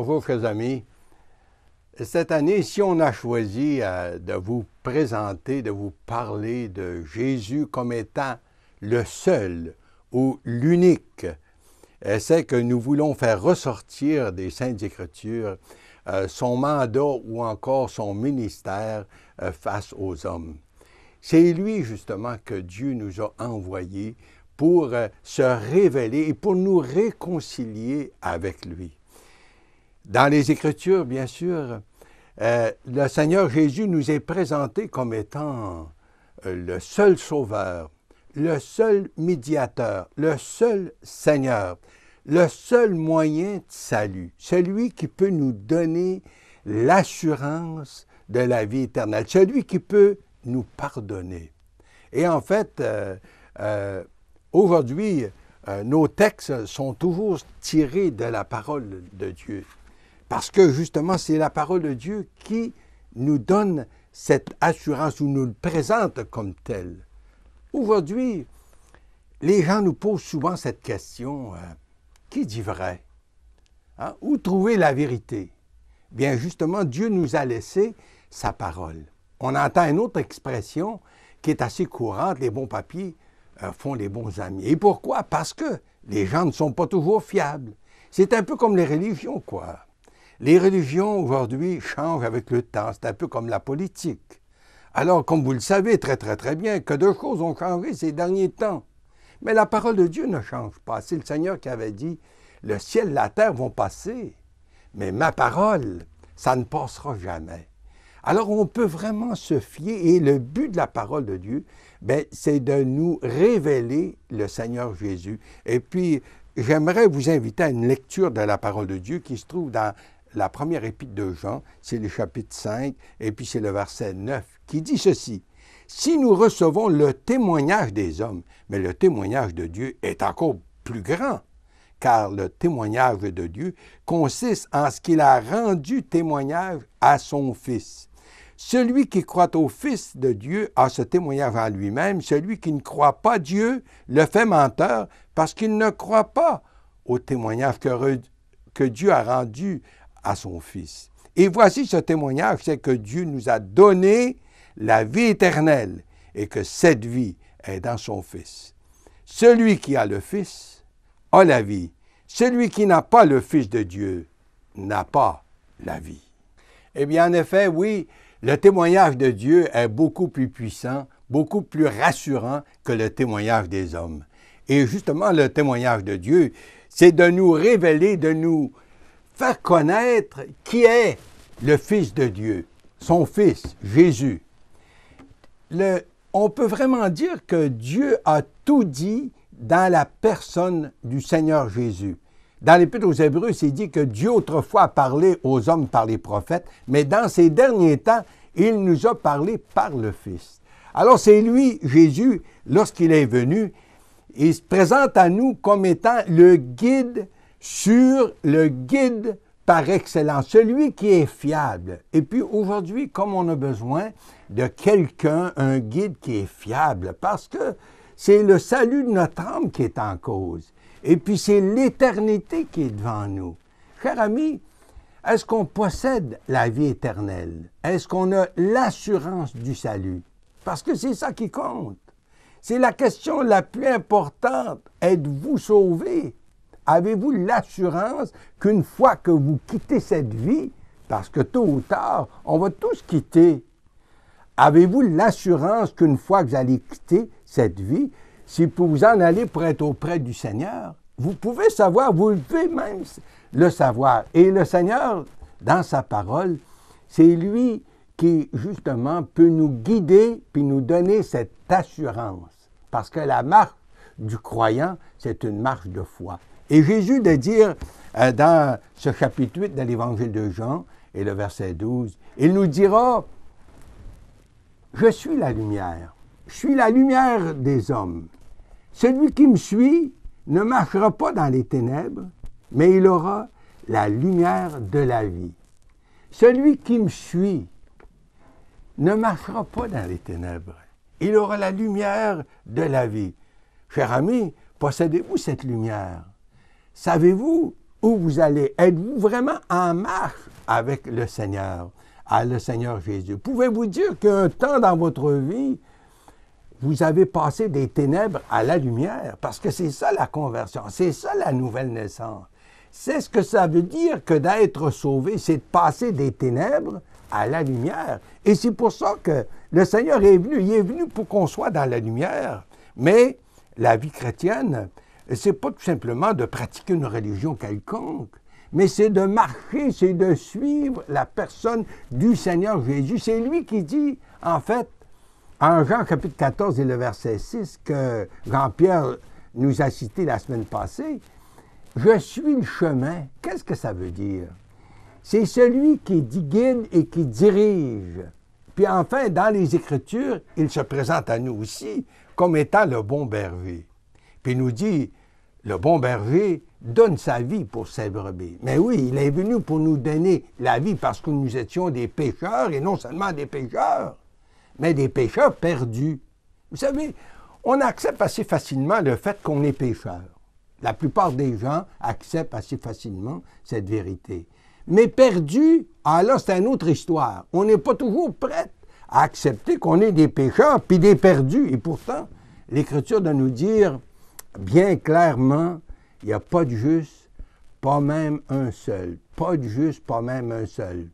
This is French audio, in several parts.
Bonjour, chers amis. Cette année, si on a choisi de vous présenter, de vous parler de Jésus comme étant le seul ou l'unique, c'est que nous voulons faire ressortir des Saintes Écritures son mandat ou encore son ministère face aux hommes. C'est lui, justement, que Dieu nous a envoyé pour se révéler et pour nous réconcilier avec lui. Dans les Écritures, bien sûr, le Seigneur Jésus nous est présenté comme étant le seul Sauveur, le seul médiateur, le seul Seigneur, le seul moyen de salut, celui qui peut nous donner l'assurance de la vie éternelle, celui qui peut nous pardonner. Et en fait, aujourd'hui, nos textes sont toujours tirés de la parole de Dieu. Parce que justement, c'est la parole de Dieu qui nous donne cette assurance ou nous le présente comme tel. Aujourd'hui, les gens nous posent souvent cette question, qui dit vrai? Hein? Où trouver la vérité? Bien justement, Dieu nous a laissé sa parole. On entend une autre expression qui est assez courante, les bons papiers font les bons amis. Et pourquoi? Parce que les gens ne sont pas toujours fiables. C'est un peu comme les religions, quoi. Les religions, aujourd'hui, changent avec le temps. C'est un peu comme la politique. Alors, comme vous le savez très bien, que deux choses ont changé ces derniers temps. Mais la parole de Dieu ne change pas. C'est le Seigneur qui avait dit, le ciel et la terre vont passer, mais ma parole, ça ne passera jamais. Alors, on peut vraiment se fier, et le but de la parole de Dieu, c'est de nous révéler le Seigneur Jésus. Et puis, j'aimerais vous inviter à une lecture de la parole de Dieu qui se trouve dans la première épître de Jean, c'est le chapitre 5, et puis c'est le verset 9, qui dit ceci. « Si nous recevons le témoignage des hommes, mais le témoignage de Dieu est encore plus grand, car le témoignage de Dieu consiste en ce qu'il a rendu témoignage à son Fils. Celui qui croit au Fils de Dieu a ce témoignage en lui-même. Celui qui ne croit pas Dieu le fait menteur parce qu'il ne croit pas au témoignage que Dieu a rendu à son Fils. Et voici ce témoignage, c'est que Dieu nous a donné la vie éternelle et que cette vie est dans son Fils. Celui qui a le Fils a la vie. Celui qui n'a pas le Fils de Dieu n'a pas la vie. » Eh bien, en effet, oui, le témoignage de Dieu est beaucoup plus puissant, beaucoup plus rassurant que le témoignage des hommes. Et justement, le témoignage de Dieu, c'est de nous révéler, de nous faire connaître qui est le Fils de Dieu, son Fils, Jésus. On peut vraiment dire que Dieu a tout dit dans la personne du Seigneur Jésus. Dans l'Épître aux Hébreux, c'est dit que Dieu autrefois a parlé aux hommes par les prophètes, mais dans ces derniers temps, il nous a parlé par le Fils. Alors c'est lui, Jésus, lorsqu'il est venu, il se présente à nous comme étant le guide par excellence, celui qui est fiable. Et puis aujourd'hui, comme on a besoin de quelqu'un, un guide qui est fiable, parce que c'est le salut de notre âme qui est en cause. Et puis c'est l'éternité qui est devant nous. Chers amis, est-ce qu'on possède la vie éternelle? Est-ce qu'on a l'assurance du salut? Parce que c'est ça qui compte. C'est la question la plus importante. Êtes-vous sauvé? Avez-vous l'assurance qu'une fois que vous quittez cette vie, parce que tôt ou tard, on va tous quitter, avez-vous l'assurance qu'une fois que vous allez quitter cette vie, si vous en allez pour être auprès du Seigneur, vous pouvez savoir, vous devez même le savoir. Et le Seigneur, dans sa parole, c'est lui qui, justement, peut nous guider puis nous donner cette assurance. Parce que la marche du croyant, c'est une marche de foi. Et Jésus de dire, dans ce chapitre 8 de l'Évangile de Jean, et le verset 12, il nous dira, « Je suis la lumière. Je suis la lumière des hommes. Celui qui me suit ne marchera pas dans les ténèbres, mais il aura la lumière de la vie. Celui qui me suit ne marchera pas dans les ténèbres. Il aura la lumière de la vie. » Chers amis, possédez-vous cette lumière? Savez-vous où vous allez? Êtes-vous vraiment en marche avec le Seigneur Jésus? Pouvez-vous dire qu'un temps dans votre vie, vous avez passé des ténèbres à la lumière? Parce que c'est ça la conversion, c'est ça la nouvelle naissance. C'est ce que ça veut dire que d'être sauvé, c'est de passer des ténèbres à la lumière. Et c'est pour ça que le Seigneur est venu. Il est venu pour qu'on soit dans la lumière. Mais la vie chrétienne, c'est pas tout simplement de pratiquer une religion quelconque, mais c'est de marcher, c'est de suivre la personne du Seigneur Jésus. C'est lui qui dit, en fait, en Jean chapitre 14 et le verset 6, que Jean-Pierre nous a cité la semaine passée, « Je suis le chemin ». Qu'est-ce que ça veut dire? C'est celui qui guide et qui dirige. Puis enfin, dans les Écritures, il se présente à nous aussi comme étant le bon berger. Puis il nous dit, le bon berger donne sa vie pour ses brebis. Mais oui, il est venu pour nous donner la vie parce que nous étions des pécheurs, et non seulement des pécheurs, mais des pécheurs perdus. Vous savez, on accepte assez facilement le fait qu'on est pécheur. La plupart des gens acceptent assez facilement cette vérité. Mais perdu, ah là, c'est une autre histoire. On n'est pas toujours prêt à accepter qu'on est des pécheurs puis des perdus. Et pourtant, l'Écriture doit nous dire bien clairement, il n'y a pas de juste, pas même un seul. Pas de juste, pas même un seul.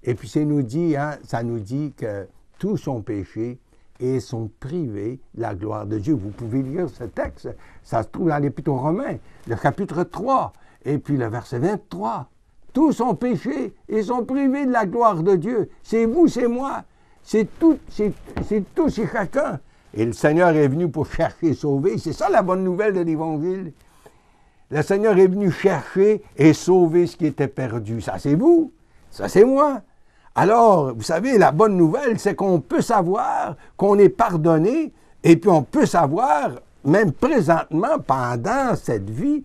Et puis ça nous dit que tous sont péchés et sont privés de la gloire de Dieu. Vous pouvez lire ce texte, ça se trouve dans l'Épître aux Romains, le chapitre 3, et puis le verset 23. Tous sont péchés et sont privés de la gloire de Dieu. C'est vous, c'est moi, c'est tous et chacun. Et le Seigneur est venu pour chercher et sauver. C'est ça la bonne nouvelle de l'Évangile. Le Seigneur est venu chercher et sauver ce qui était perdu. Ça, c'est vous, ça, c'est moi. Alors, vous savez, la bonne nouvelle, c'est qu'on peut savoir qu'on est pardonné, et puis on peut savoir, même présentement, pendant cette vie,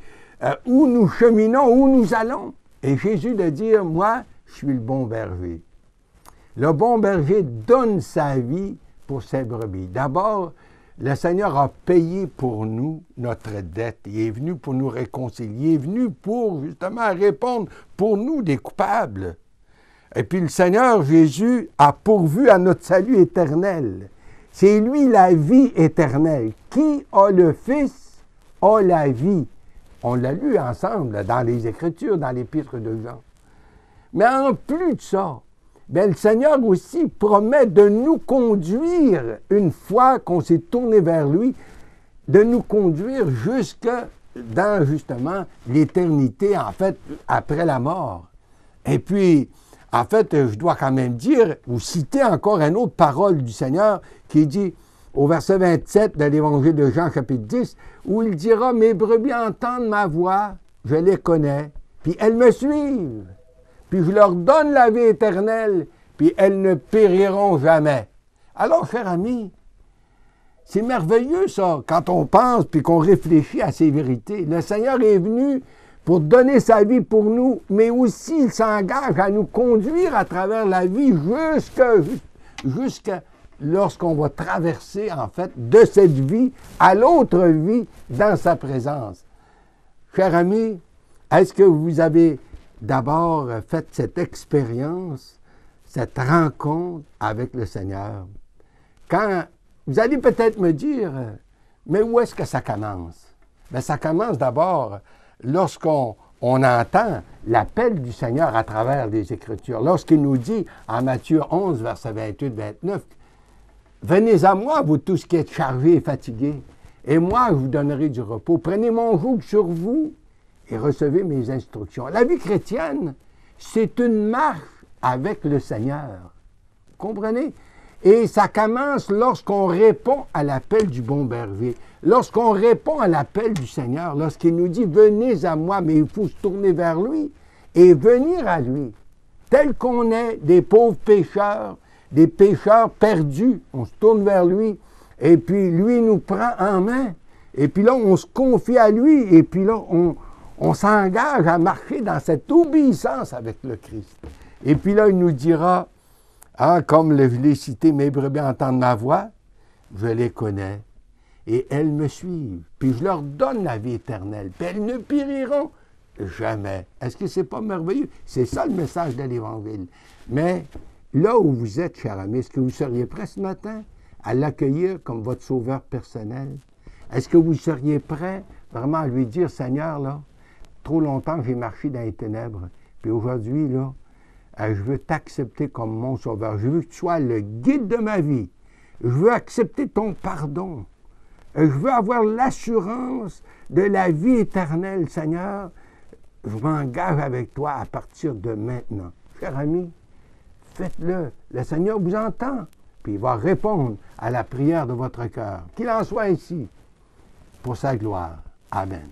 où nous cheminons, où nous allons. Et Jésus de dire, moi, je suis le bon berger. Le bon berger donne sa vie pour ses brebis. D'abord, le Seigneur a payé pour nous notre dette. Il est venu pour nous réconcilier. Il est venu pour, justement, répondre pour nous des coupables. Et puis le Seigneur Jésus a pourvu à notre salut éternel. C'est lui la vie éternelle. Qui a le Fils a la vie. On l'a lu ensemble dans les Écritures, dans l'Épître de Jean. Mais en plus de ça, bien, le Seigneur aussi promet de nous conduire, une fois qu'on s'est tourné vers lui, de nous conduire jusque dans, justement, l'éternité, en fait, après la mort. Et puis, en fait, je dois quand même dire, ou citer encore une autre parole du Seigneur qui dit, au verset 27 de l'Évangile de Jean, chapitre 10, où il dira, « Mes brebis entendent ma voix, je les connais, puis elles me suivent, puis je leur donne la vie éternelle, puis elles ne périront jamais. » Alors, cher ami, c'est merveilleux ça, quand on pense puis qu'on réfléchit à ces vérités. Le Seigneur est venu pour donner sa vie pour nous, mais aussi il s'engage à nous conduire à travers la vie jusqu'à lorsqu'on va traverser, en fait, de cette vie à l'autre vie dans sa présence. Cher ami, est-ce que vous avez d'abord fait cette expérience, cette rencontre avec le Seigneur? Quand vous allez peut-être me dire, mais où est-ce que ça commence? Bien, ça commence d'abord lorsqu'on entend l'appel du Seigneur à travers les Écritures. Lorsqu'il nous dit en Matthieu 11, verset 28-29, « Venez à moi, vous tous qui êtes chargés et fatigués, et moi je vous donnerai du repos. Prenez mon joug sur vous et recevez mes instructions. » La vie chrétienne, c'est une marche avec le Seigneur. Comprenez? Et ça commence lorsqu'on répond à l'appel du bon berger, lorsqu'on répond à l'appel du Seigneur, lorsqu'il nous dit « Venez à moi », mais il faut se tourner vers lui et venir à lui, tel qu'on est, des pauvres pécheurs, des pécheurs perdus. On se tourne vers lui, et puis lui nous prend en main, et puis là, on se confie à lui, et puis là, on s'engage à marcher dans cette obéissance avec le Christ. Et puis là, il nous dira, comme je l'ai cité, « Mes brebis entendent ma voix, je les connais, et elles me suivent, puis je leur donne la vie éternelle, puis elles ne périront Jamais. Est-ce que c'est pas merveilleux? C'est ça le message de l'Évangile. Mais là où vous êtes, cher ami, est-ce que vous seriez prêt ce matin à l'accueillir comme votre sauveur personnel? Est-ce que vous seriez prêt vraiment à lui dire, Seigneur, là, trop longtemps j'ai marché dans les ténèbres, puis aujourd'hui, là, je veux t'accepter comme mon sauveur. Je veux que tu sois le guide de ma vie. Je veux accepter ton pardon. Je veux avoir l'assurance de la vie éternelle, Seigneur. Je m'engage avec toi à partir de maintenant. Cher ami, faites-le. Le Seigneur vous entend, puis il va répondre à la prière de votre cœur. Qu'il en soit ainsi, pour sa gloire. Amen.